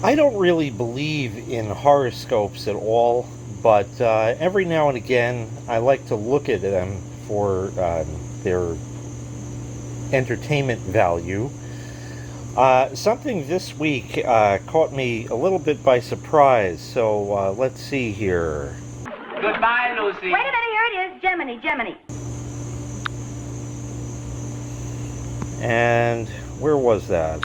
I don't really believe in horoscopes at all, but every now and again I like to look at them for their entertainment value. Something this week caught me a little bit by surprise, so let's see here. Goodbye, Lucy. Wait a minute, here it is. Gemini. And where was that?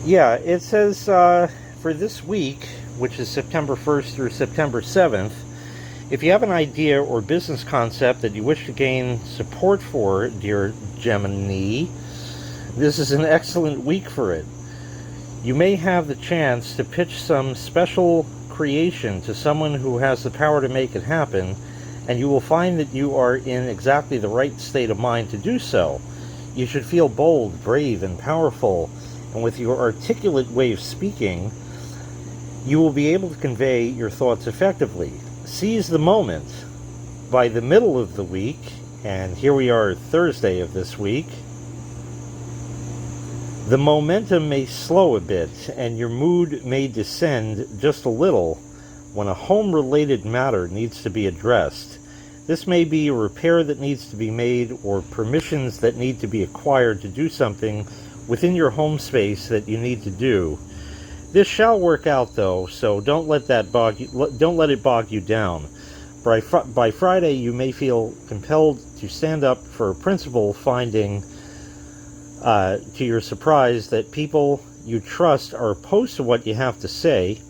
Yeah, it says for this week, which is September 1st through September 7th, if you have an idea or business concept that you wish to gain support for, dear Gemini, this is an excellent week for it. You may have the chance to pitch some special creation to someone who has the power to make it happen, and you will find that you are in exactly the right state of mind to do so. You should feel bold, brave, and powerful, and with your articulate way of speaking, you will be able to convey your thoughts effectively. Seize the moment. By the middle of the week, and here we are Thursday of this week, the momentum may slow a bit and your mood may descend just a little when a home-related matter needs to be addressed. This may be a repair that needs to be made or permissions that need to be acquired to do something within your home space that you need to do. This shall work out though, so don't let it bog you down. By Friday you may feel compelled to stand up for a principle, finding to your surprise that people you trust are opposed to what you have to say.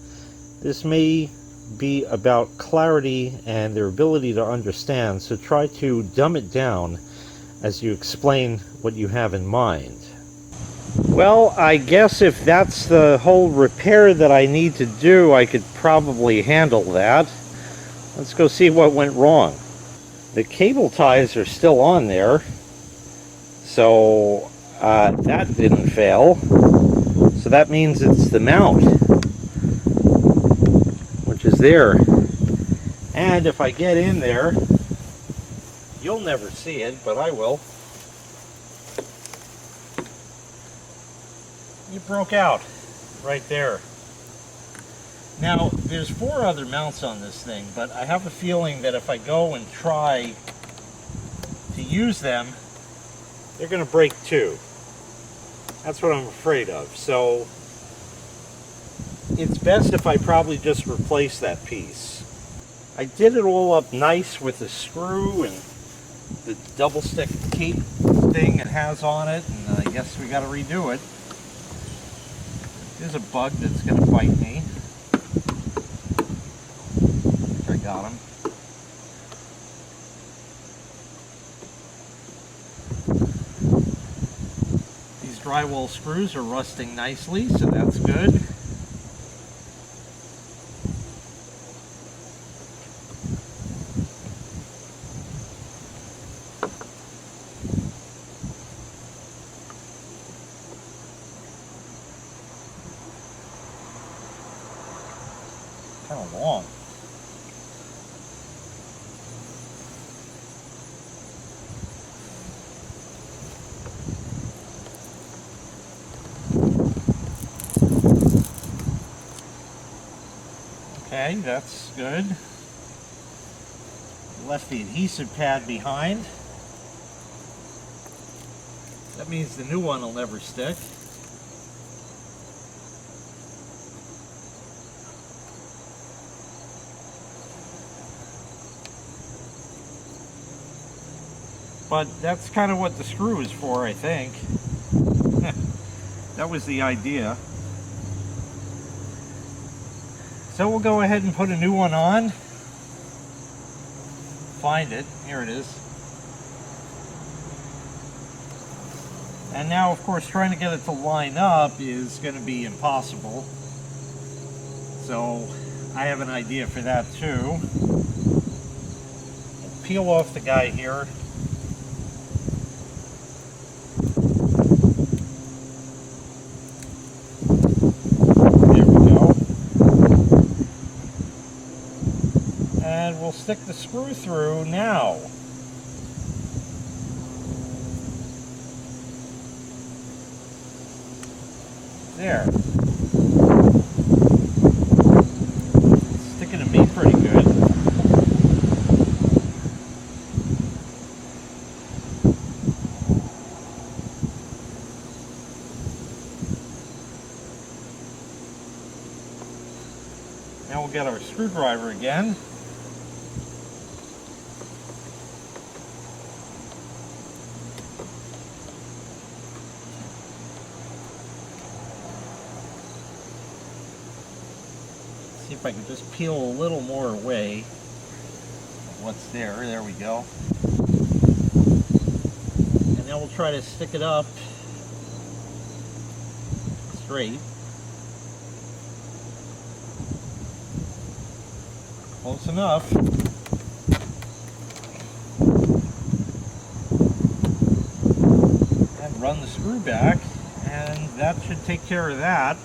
This may be about clarity and their ability to understand, so try to dumb it down as you explain what you have in mind. Well, I guess if that's the whole repair that I need to do, I could probably handle that. Let's go see what went wrong. The cable ties are still on there, so that didn't fail. So that means it's the mount, which is there. And if I get in there, you'll never see it, but I will. It broke out right there. Now, there's 4 other mounts on this thing, but I have a feeling that if I go and try to use them, they're going to break too. That's what I'm afraid of. So it's best if I probably just replace that piece. I did it all up nice with the screw and the double stick tape thing it has on it, and I guess we got to redo it. There's a bug that's going to bite me. I got him. These drywall screws are rusting nicely, so that's good. Kind of long. Okay, that's good. Left the adhesive pad behind. That means the new one will never stick. But that's kind of what the screw is for, I think. That was the idea. So we'll go ahead and put a new one on. Find it. Here it is. And now, of course, trying to get it to line up is going to be impossible. So I have an idea for that too. I'll peel off the guy here. And we'll stick the screw through now. There. It's sticking to me pretty good. Now we'll get our screwdriver again. See if I can just peel a little more away of what's there. There we go. And then we'll try to stick it up straight. Close enough. And run the screw back, and that should take care of that.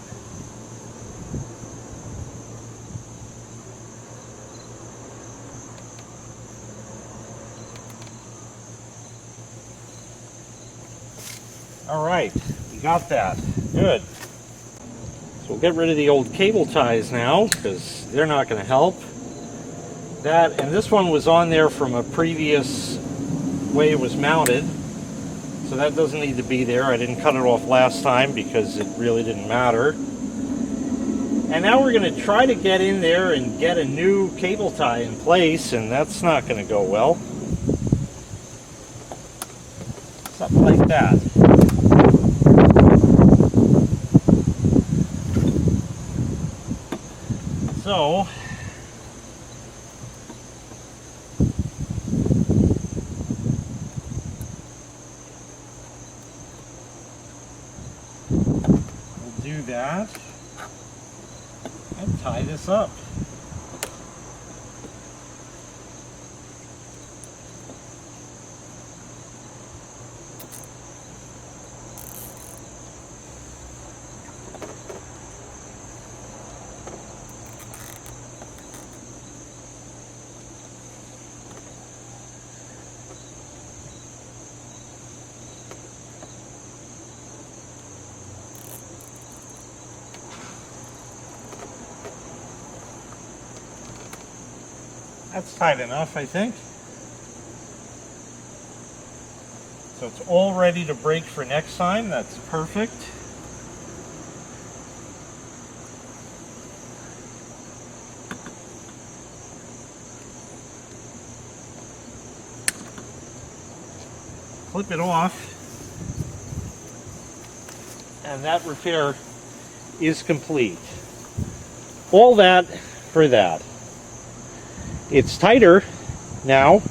All right, we got that. Good. So we'll get rid of the old cable ties now, because they're not going to help. That, and this one was on there from a previous way it was mounted, so that doesn't need to be there. I didn't cut it off last time because it really didn't matter. And now we're going to try to get in there and get a new cable tie in place, and that's not going to go well. Something like that. So, we'll do that and tie this up. That's tight enough, I think. So it's all ready to break for next time. That's perfect. Clip it off. And that repair is complete. All that for that. It's tighter now.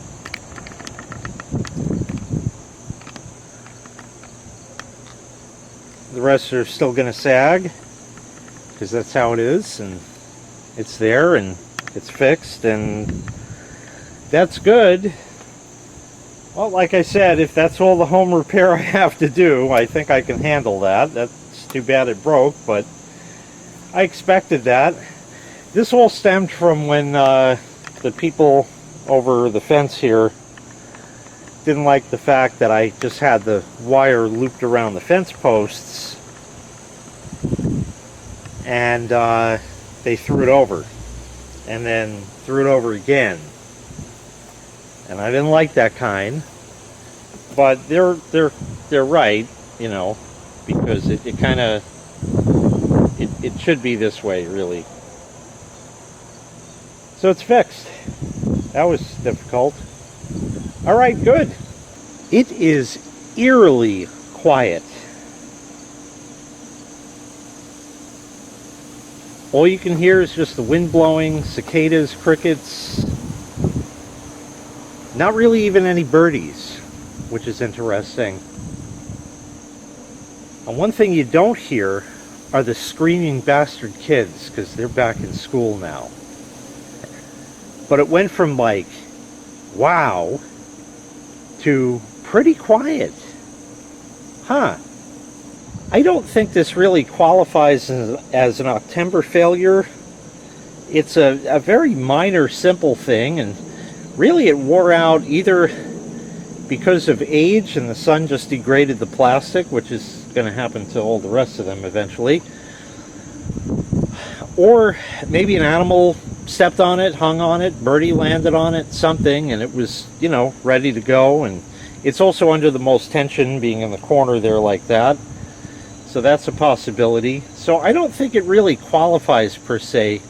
The rest are still going to sag because that's how it is, and it's there and it's fixed, and that's good. Well, like I said, if that's all the home repair I have to do, I think I can handle that. That's too bad it broke, but I expected that. This all stemmed from when the people over the fence here didn't like the fact that I just had the wire looped around the fence posts, and they threw it over and then threw it over again, and I didn't like that kind. But they're right, you know, because it kind of it should be this way, really. So it's fixed. That was difficult. All right, good. It is eerily quiet. All you can hear is just the wind blowing, cicadas, crickets. Not really even any birdies, which is interesting. And one thing you don't hear are the screaming bastard kids, because they're back in school now. But it went from like, wow, to pretty quiet. Huh. I don't think this really qualifies as an October failure. It's a very minor, simple thing, and really it wore out either because of age and the sun just degraded the plastic, which is going to happen to all the rest of them eventually. Or maybe an animal stepped on it, hung on it, birdie landed on it, something, and it was, you know, ready to go. And it's also under the most tension, being in the corner there like that. So that's a possibility. So I don't think it really qualifies per se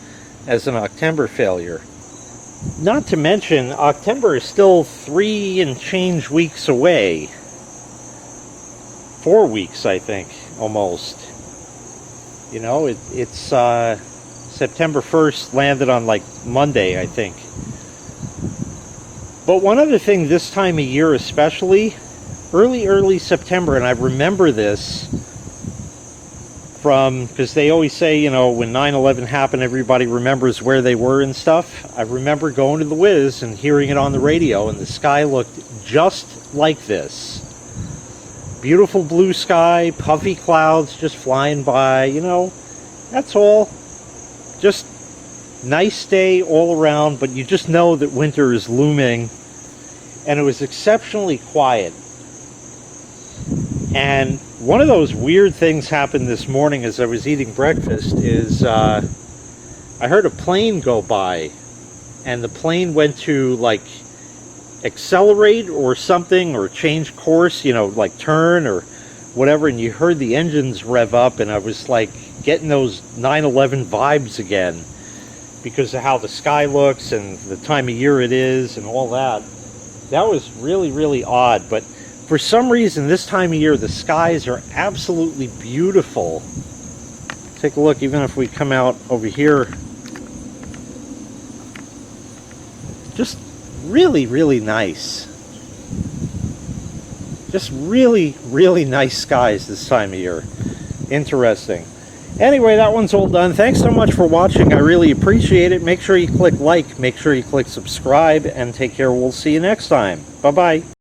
as an October failure. Not to mention, October is still 3 and change weeks away. 4 weeks, I think, almost. You know, it's September 1st landed on like Monday, I think. But one other thing this time of year especially, early September, and I remember this from, because they always say, you know, when 9/11 happened, everybody remembers where they were and stuff. I remember going to the Wiz and hearing it on the radio, and the sky looked just like this. Beautiful blue sky, puffy clouds just flying by, you know, that's all. Just nice day all around, but you just know that winter is looming. And it was exceptionally quiet. And one of those weird things happened this morning as I was eating breakfast is I heard a plane go by, and the plane went to like accelerate or something, or change course, you know, like turn or whatever, and you heard the engines rev up, and I was like getting those 9/11 vibes again because of how the sky looks and the time of year it is and all that. That was really odd, but for some reason this time of year the skies are absolutely beautiful. Take a look, even if we come out over here, just really nice. Just really nice skies this time of year. Interesting. Anyway, that one's all done. Thanks so much for watching. I really appreciate it. Make sure you click like, make sure you click subscribe, and take care. We'll see you next time. Bye-bye.